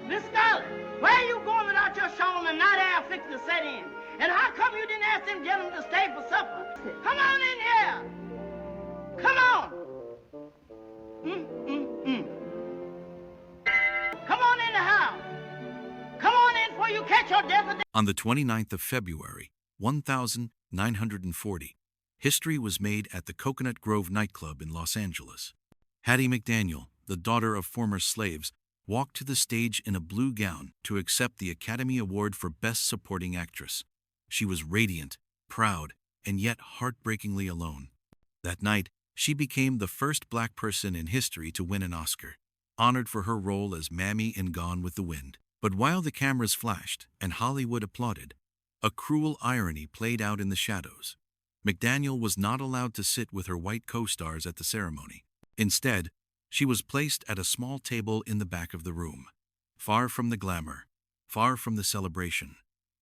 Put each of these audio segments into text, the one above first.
Miss Scarlett, where are you going without your shawl and the night air fixing to set in? And how come you didn't ask them gentlemen to stay for supper? Come on in here. Come on. Come on in the house. Come on in before you catch your death. On the 29th of February, 1940, history was made at the Coconut Grove nightclub in Los Angeles. Hattie McDaniel, the daughter of former slaves, walked to the stage in a blue gown to accept the Academy Award for Best Supporting Actress. She was radiant, proud, and yet heartbreakingly alone. That night, she became the first black person in history to win an Oscar, honored for her role as Mammy in Gone with the Wind. But while the cameras flashed and Hollywood applauded, a cruel irony played out in the shadows. McDaniel was not allowed to sit with her white co-stars at the ceremony. Instead, she was placed at a small table in the back of the room, far from the glamour, far from the celebration.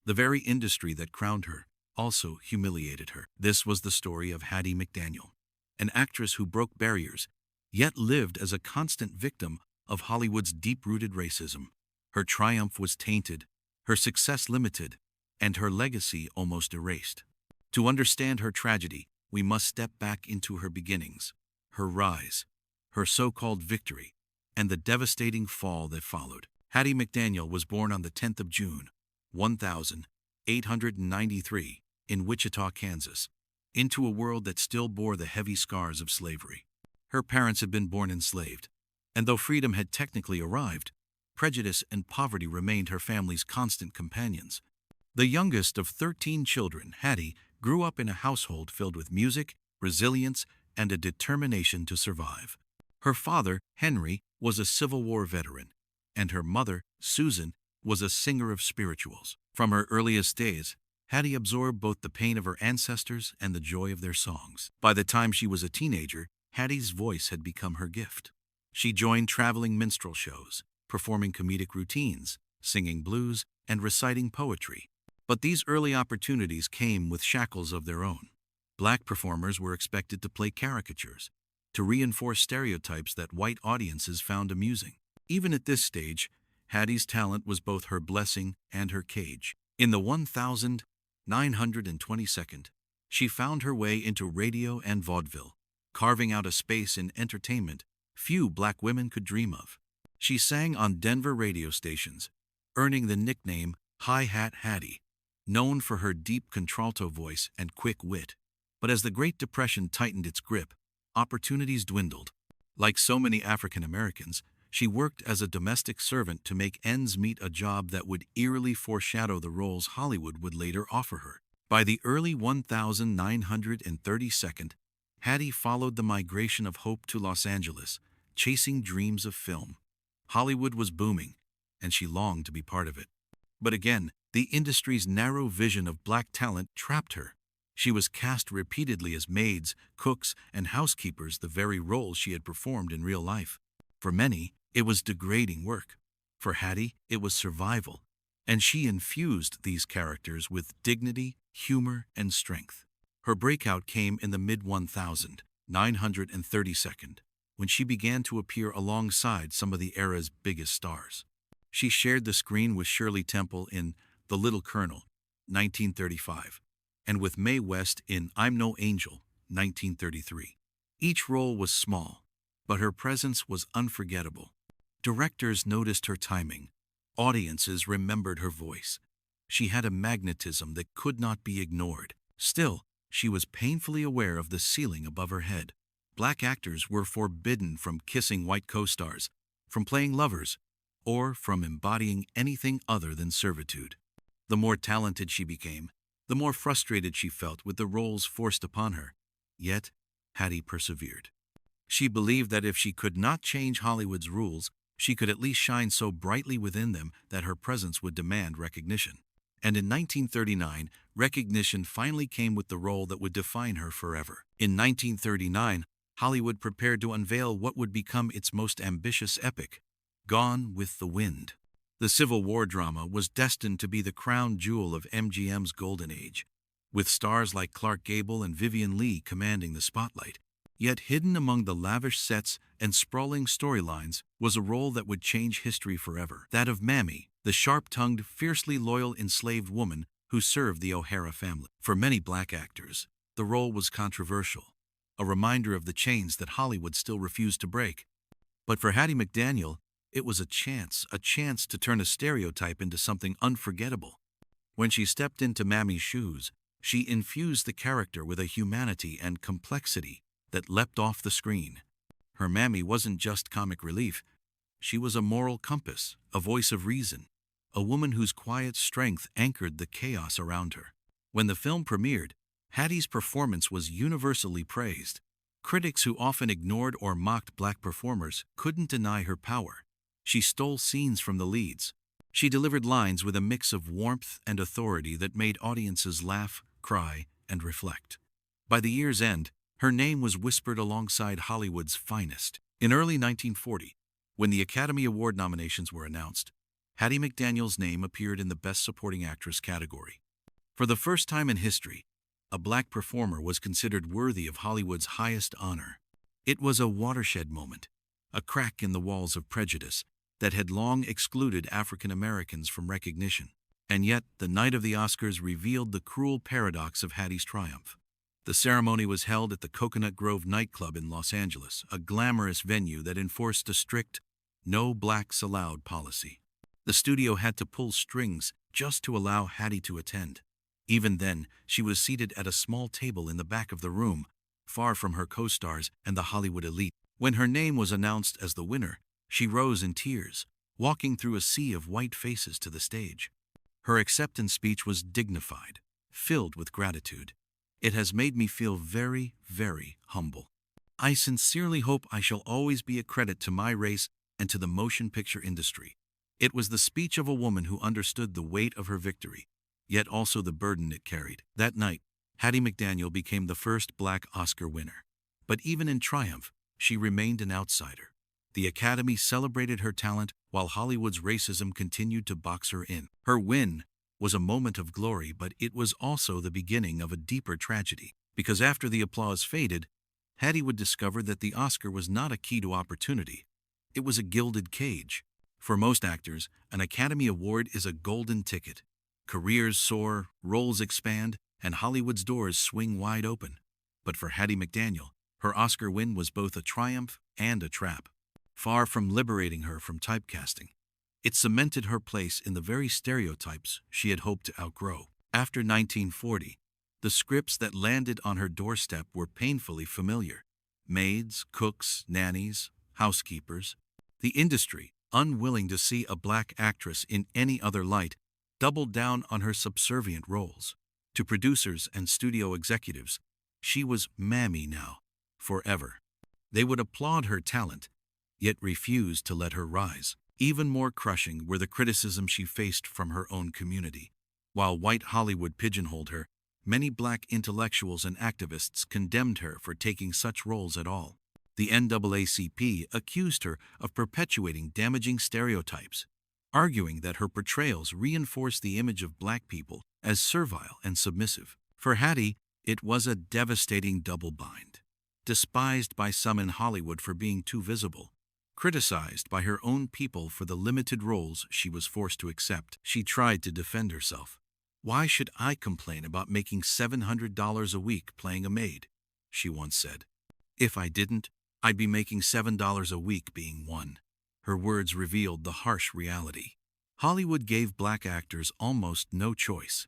The very industry that crowned her also humiliated her. This was the story of Hattie McDaniel, an actress who broke barriers, yet lived as a constant victim of Hollywood's deep-rooted racism. Her triumph was tainted, her success limited, and her legacy almost erased. To understand her tragedy, we must step back into her beginnings, her rise, her so-called victory, and the devastating fall that followed. Hattie McDaniel was born on the 10th of June, 1893, in Wichita, Kansas, into a world that still bore the heavy scars of slavery. Her parents had been born enslaved, and though freedom had technically arrived, prejudice and poverty remained her family's constant companions. The youngest of 13 children, Hattie grew up in a household filled with music, resilience, and a determination to survive. Her father, Henry, was a Civil War veteran, and her mother, Susan, was a singer of spirituals. From her earliest days, Hattie absorbed both the pain of her ancestors and the joy of their songs. By the time she was a teenager, Hattie's voice had become her gift. She joined traveling minstrel shows, performing comedic routines, singing blues, and reciting poetry. But these early opportunities came with shackles of their own. Black performers were expected to play caricatures, to reinforce stereotypes that white audiences found amusing. Even at this stage, Hattie's talent was both her blessing and her cage. In the 1922nd, she found her way into radio and vaudeville, carving out a space in entertainment few black women could dream of. She sang on Denver radio stations, earning the nickname Hi-Hat Hattie, known for her deep contralto voice and quick wit. But as the Great Depression tightened its grip, opportunities dwindled. Like so many African Americans, she worked as a domestic servant to make ends meet, a job that would eerily foreshadow the roles Hollywood would later offer her. By the early 1932nd, Hattie followed the migration of hope to Los Angeles, chasing dreams of film. Hollywood was booming, and she longed to be part of it. But again, the industry's narrow vision of black talent trapped her. She was cast repeatedly as maids, cooks, and housekeepers, the very roles she had performed in real life. For many, it was degrading work. For Hattie, it was survival, and she infused these characters with dignity, humor, and strength. Her breakout came in the mid-1932nd, when she began to appear alongside some of the era's biggest stars. She shared the screen with Shirley Temple in The Little Colonel, 1935, and with Mae West in I'm No Angel, 1933. Each role was small, but her presence was unforgettable. Directors noticed her timing. Audiences remembered her voice. She had a magnetism that could not be ignored. Still, she was painfully aware of the ceiling above her head. Black actors were forbidden from kissing white co-stars, from playing lovers, or from embodying anything other than servitude. The more talented she became, the more frustrated she felt with the roles forced upon her. Yet, Hattie persevered. She believed that if she could not change Hollywood's rules, she could at least shine so brightly within them that her presence would demand recognition. And in 1939, recognition finally came with the role that would define her forever. In 1939, Hollywood prepared to unveil what would become its most ambitious epic, Gone with the Wind. The Civil War drama was destined to be the crown jewel of MGM's golden age, with stars like Clark Gable and Vivien Leigh commanding the spotlight. Yet hidden among the lavish sets and sprawling storylines was a role that would change history forever. That of Mammy, the sharp-tongued, fiercely loyal enslaved woman who served the O'Hara family. For many black actors, the role was controversial, a reminder of the chains that Hollywood still refused to break. But for Hattie McDaniel, it was a chance to turn a stereotype into something unforgettable. When she stepped into Mammy's shoes, she infused the character with a humanity and complexity that leapt off the screen. Her Mammy wasn't just comic relief. She was a moral compass, a voice of reason, a woman whose quiet strength anchored the chaos around her. When the film premiered, Hattie's performance was universally praised. Critics who often ignored or mocked black performers couldn't deny her power. She stole scenes from the leads. She delivered lines with a mix of warmth and authority that made audiences laugh, cry, and reflect. By the year's end, her name was whispered alongside Hollywood's finest. In early 1940, when the Academy Award nominations were announced, Hattie McDaniel's name appeared in the Best Supporting Actress category. For the first time in history, a black performer was considered worthy of Hollywood's highest honor. It was a watershed moment, a crack in the walls of prejudice that had long excluded African Americans from recognition. And yet, the night of the Oscars revealed the cruel paradox of Hattie's triumph. The ceremony was held at the Coconut Grove nightclub in Los Angeles, a glamorous venue that enforced a strict "no blacks allowed" policy. The studio had to pull strings just to allow Hattie to attend. Even then, she was seated at a small table in the back of the room, far from her co-stars and the Hollywood elite. When her name was announced as the winner, she rose in tears, walking through a sea of white faces to the stage. Her acceptance speech was dignified, filled with gratitude. "It has made me feel very, very humble. I sincerely hope I shall always be a credit to my race and to the motion picture industry." It was the speech of a woman who understood the weight of her victory, yet also the burden it carried. That night, Hattie McDaniel became the first black Oscar winner. But even in triumph, she remained an outsider. The Academy celebrated her talent while Hollywood's racism continued to box her in. Her win was a moment of glory, but it was also the beginning of a deeper tragedy. Because after the applause faded, Hattie would discover that the Oscar was not a key to opportunity. It was a gilded cage. For most actors, an Academy Award is a golden ticket. Careers soar, roles expand, and Hollywood's doors swing wide open. But for Hattie McDaniel, her Oscar win was both a triumph and a trap. Far from liberating her from typecasting, it cemented her place in the very stereotypes she had hoped to outgrow. After 1940, the scripts that landed on her doorstep were painfully familiar. Maids, cooks, nannies, housekeepers. The industry, unwilling to see a black actress in any other light, doubled down on her subservient roles. To producers and studio executives, she was Mammy now, forever. They would applaud her talent, yet refuse to let her rise. Even more crushing were the criticisms she faced from her own community. While white Hollywood pigeonholed her, many black intellectuals and activists condemned her for taking such roles at all. The NAACP accused her of perpetuating damaging stereotypes, arguing that her portrayals reinforced the image of black people as servile and submissive. For Hattie, it was a devastating double bind. Despised by some in Hollywood for being too visible, criticized by her own people for the limited roles she was forced to accept, she tried to defend herself. "Why should I complain about making $700 a week playing a maid?" she once said. "If I didn't, I'd be making $7 a week being one." Her words revealed the harsh reality. Hollywood gave black actors almost no choice.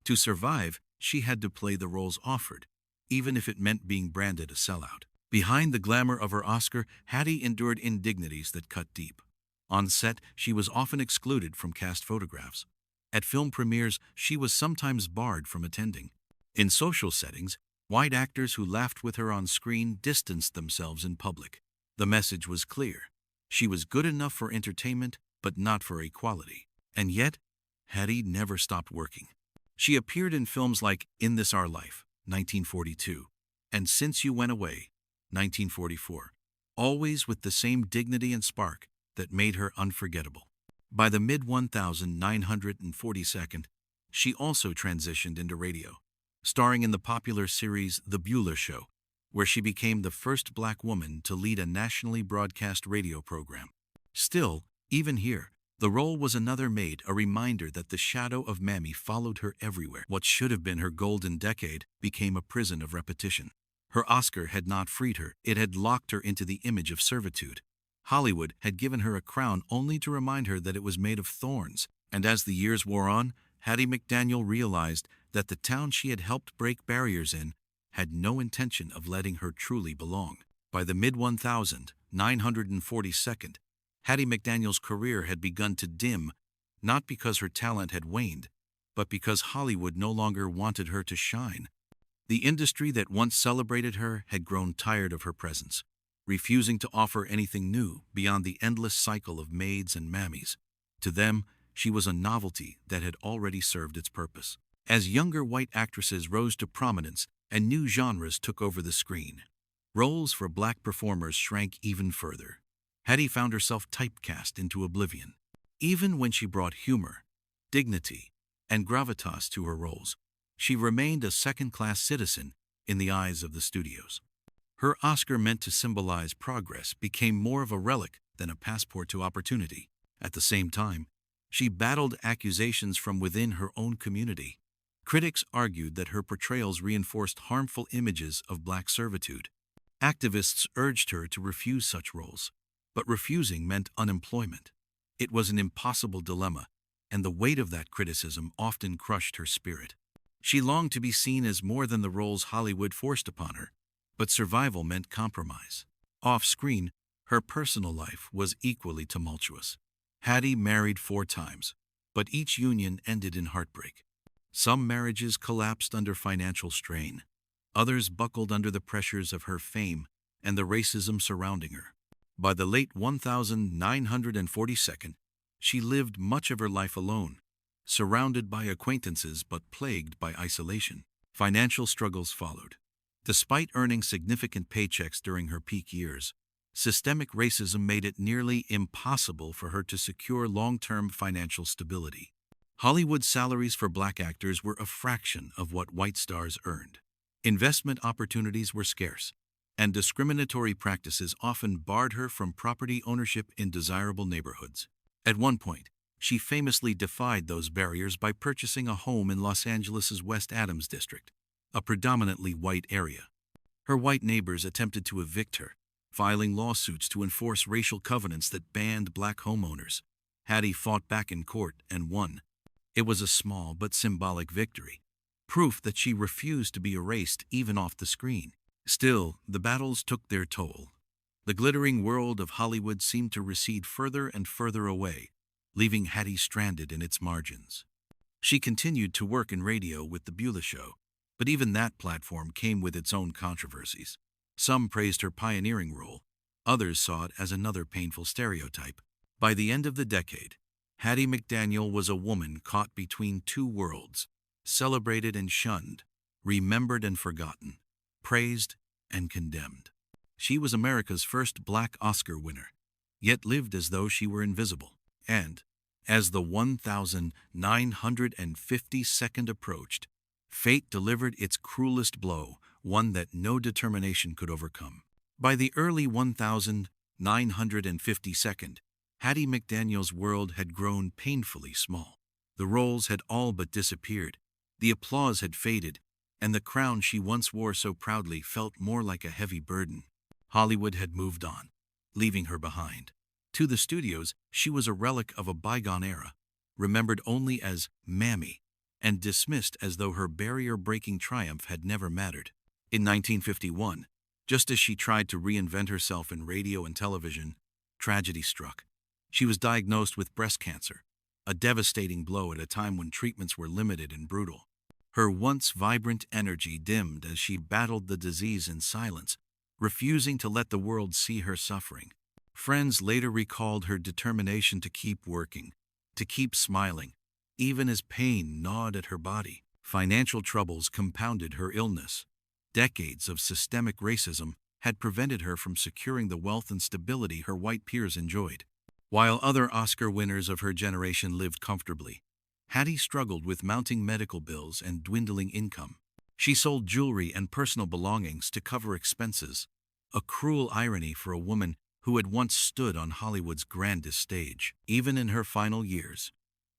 To survive, she had to play the roles offered, even if it meant being branded a sellout. Behind the glamour of her Oscar, Hattie endured indignities that cut deep. On set, she was often excluded from cast photographs. At film premieres, she was sometimes barred from attending. In social settings, white actors who laughed with her on screen distanced themselves in public. The message was clear. She was good enough for entertainment, but not for equality. And yet, Hattie never stopped working. She appeared in films like In This Our Life, 1942, and Since You Went Away, 1944, always with the same dignity and spark that made her unforgettable. By the mid-1942, she also transitioned into radio, starring in the popular series The Bueller Show, where she became the first black woman to lead a nationally broadcast radio program. Still, even here, the role was another maid, a reminder that the shadow of Mammy followed her everywhere. What should have been her golden decade became a prison of repetition. Her Oscar had not freed her, it had locked her into the image of servitude. Hollywood had given her a crown only to remind her that it was made of thorns, and as the years wore on, Hattie McDaniel realized that the town she had helped break barriers in had no intention of letting her truly belong. By the mid-1942nd, Hattie McDaniel's career had begun to dim, not because her talent had waned, but because Hollywood no longer wanted her to shine. The industry that once celebrated her had grown tired of her presence, refusing to offer anything new beyond the endless cycle of maids and mammies. To them, she was a novelty that had already served its purpose. As younger white actresses rose to prominence and new genres took over the screen, roles for black performers shrank even further. Hattie found herself typecast into oblivion. Even when she brought humor, dignity, and gravitas to her roles, she remained a second-class citizen in the eyes of the studios. Her Oscar, meant to symbolize progress, became more of a relic than a passport to opportunity. At the same time, she battled accusations from within her own community. Critics argued that her portrayals reinforced harmful images of black servitude. Activists urged her to refuse such roles, but refusing meant unemployment. It was an impossible dilemma, and the weight of that criticism often crushed her spirit. She longed to be seen as more than the roles Hollywood forced upon her, but survival meant compromise. Off-screen, her personal life was equally tumultuous. Hattie married 4 times, but each union ended in heartbreak. Some marriages collapsed under financial strain. Others buckled under the pressures of her fame and the racism surrounding her. By the late 1942nd, she lived much of her life alone, surrounded by acquaintances but plagued by isolation. Financial struggles followed. Despite earning significant paychecks during her peak years, systemic racism made it nearly impossible for her to secure long-term financial stability. Hollywood salaries for black actors were a fraction of what white stars earned. Investment opportunities were scarce, and discriminatory practices often barred her from property ownership in desirable neighborhoods. At one point, she famously defied those barriers by purchasing a home in Los Angeles's West Adams district, a predominantly white area. Her white neighbors attempted to evict her, filing lawsuits to enforce racial covenants that banned black homeowners. Hattie fought back in court and won. It was a small but symbolic victory, proof that she refused to be erased even off the screen. Still, the battles took their toll. The glittering world of Hollywood seemed to recede further and further away, leaving Hattie stranded in its margins. She continued to work in radio with The Beulah Show, but even that platform came with its own controversies. Some praised her pioneering role, others saw it as another painful stereotype. By the end of the decade, Hattie McDaniel was a woman caught between 2 worlds, celebrated and shunned, remembered and forgotten, praised and condemned. She was America's first black Oscar winner, yet lived as though she were invisible. And, as the 1952nd approached, fate delivered its cruelest blow, one that no determination could overcome. By the early 1952nd, Hattie McDaniel's world had grown painfully small. The roles had all but disappeared, the applause had faded, and the crown she once wore so proudly felt more like a heavy burden. Hollywood had moved on, leaving her behind. To the studios, she was a relic of a bygone era, remembered only as Mammy, and dismissed as though her barrier-breaking triumph had never mattered. In 1951, just as she tried to reinvent herself in radio and television, tragedy struck. She was diagnosed with breast cancer, a devastating blow at a time when treatments were limited and brutal. Her once vibrant energy dimmed as she battled the disease in silence, refusing to let the world see her suffering. Friends later recalled her determination to keep working, to keep smiling, even as pain gnawed at her body. Financial troubles compounded her illness. Decades of systemic racism had prevented her from securing the wealth and stability her white peers enjoyed. While other Oscar winners of her generation lived comfortably, Hattie struggled with mounting medical bills and dwindling income. She sold jewelry and personal belongings to cover expenses, a cruel irony for a woman who had once stood on Hollywood's grandest stage. Even in her final years,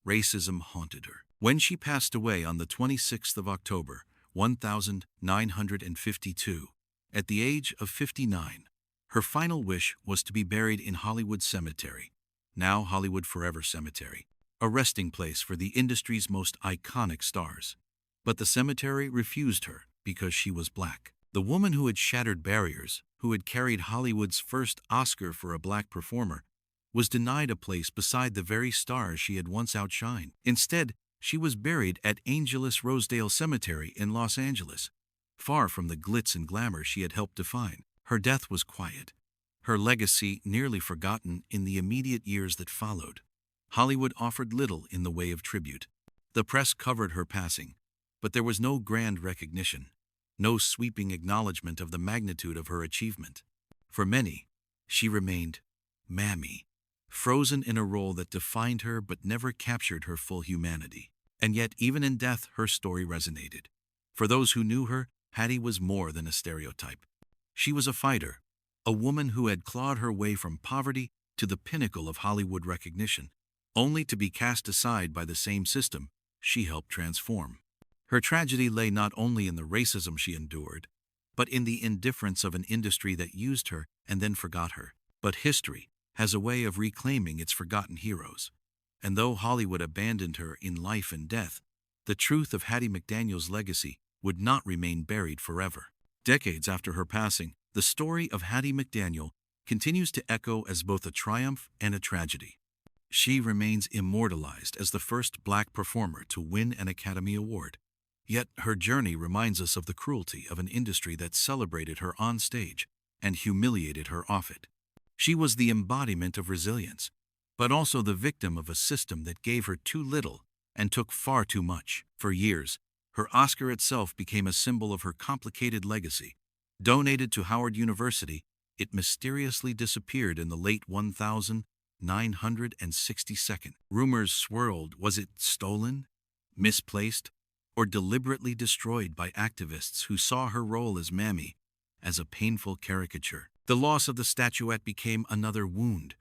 racism haunted her. When she passed away on the 26th of October, 1952, at the age of 59, her final wish was to be buried in Hollywood Cemetery, now Hollywood Forever Cemetery, a resting place for the industry's most iconic stars. But the cemetery refused her because she was black. The woman who had shattered barriers, who had carried Hollywood's first Oscar for a black performer, was denied a place beside the very stars she had once outshined. Instead, she was buried at Angelus Rosedale Cemetery in Los Angeles, far from the glitz and glamour she had helped define. Her death was quiet, her legacy nearly forgotten in the immediate years that followed. Hollywood offered little in the way of tribute. The press covered her passing, but there was no grand recognition, no sweeping acknowledgement of the magnitude of her achievement. For many, she remained Mammy, frozen in a role that defined her but never captured her full humanity. And yet, even in death, her story resonated. For those who knew her, Hattie was more than a stereotype. She was a fighter, a woman who had clawed her way from poverty to the pinnacle of Hollywood recognition, only to be cast aside by the same system she helped transform. Her tragedy lay not only in the racism she endured, but in the indifference of an industry that used her and then forgot her. But history has a way of reclaiming its forgotten heroes. And though Hollywood abandoned her in life and death, the truth of Hattie McDaniel's legacy would not remain buried forever. Decades after her passing, the story of Hattie McDaniel continues to echo as both a triumph and a tragedy. She remains immortalized as the first black performer to win an Academy Award. Yet her journey reminds us of the cruelty of an industry that celebrated her on stage and humiliated her off it. She was the embodiment of resilience, but also the victim of a system that gave her too little and took far too much. For years, her Oscar itself became a symbol of her complicated legacy. Donated to Howard University, it mysteriously disappeared in the late 1962. Rumors swirled. Was it stolen, misplaced, or deliberately destroyed by activists who saw her role as Mammy as a painful caricature? The loss of the statuette became another wound,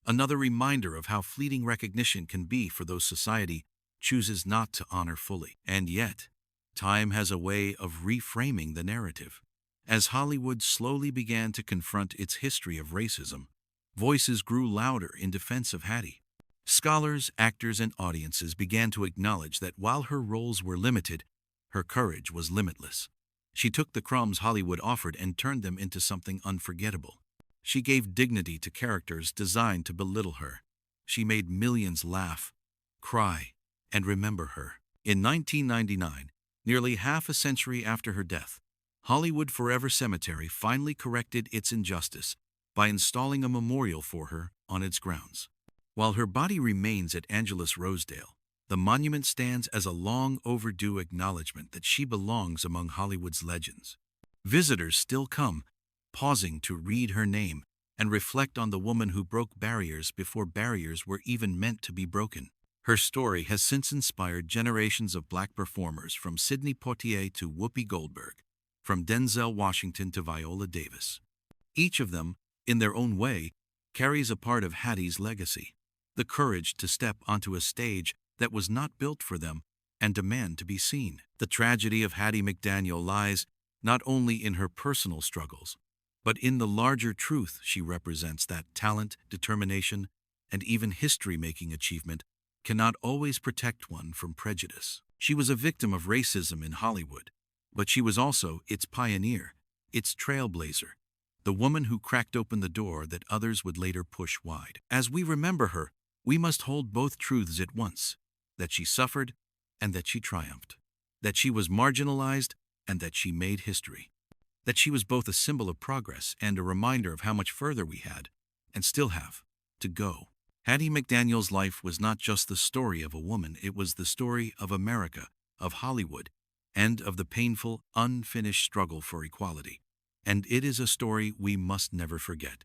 another reminder of how fleeting recognition can be for those society chooses not to honor fully. And yet, time has a way of reframing the narrative. As Hollywood slowly began to confront its history of racism, voices grew louder in defense of Hattie. Scholars, actors, and audiences began to acknowledge that while her roles were limited, her courage was limitless. She took the crumbs Hollywood offered and turned them into something unforgettable. She gave dignity to characters designed to belittle her. She made millions laugh, cry, and remember her. In 1999, nearly half a century after her death, Hollywood Forever Cemetery finally corrected its injustice by installing a memorial for her on its grounds. While her body remains at Angelus Rosedale, the monument stands as a long overdue acknowledgement that she belongs among Hollywood's legends. Visitors still come, pausing to read her name and reflect on the woman who broke barriers before barriers were even meant to be broken. Her story has since inspired generations of black performers, from Sidney Poitier to Whoopi Goldberg, from Denzel Washington to Viola Davis. Each of them, in their own way, carries a part of Hattie's legacy: the courage to step onto a stage that was not built for them and demand to be seen. The tragedy of Hattie McDaniel lies not only in her personal struggles, but in the larger truth she represents: that talent, determination, and even history-making achievement cannot always protect one from prejudice. She was a victim of racism in Hollywood, but she was also its pioneer, its trailblazer, the woman who cracked open the door that others would later push wide. As we remember her, we must hold both truths at once: that she suffered and that she triumphed, that she was marginalized and that she made history, that she was both a symbol of progress and a reminder of how much further we had, and still have, to go. Hattie McDaniel's life was not just the story of a woman, it was the story of America, of Hollywood, and of the painful, unfinished struggle for equality. And it is a story we must never forget.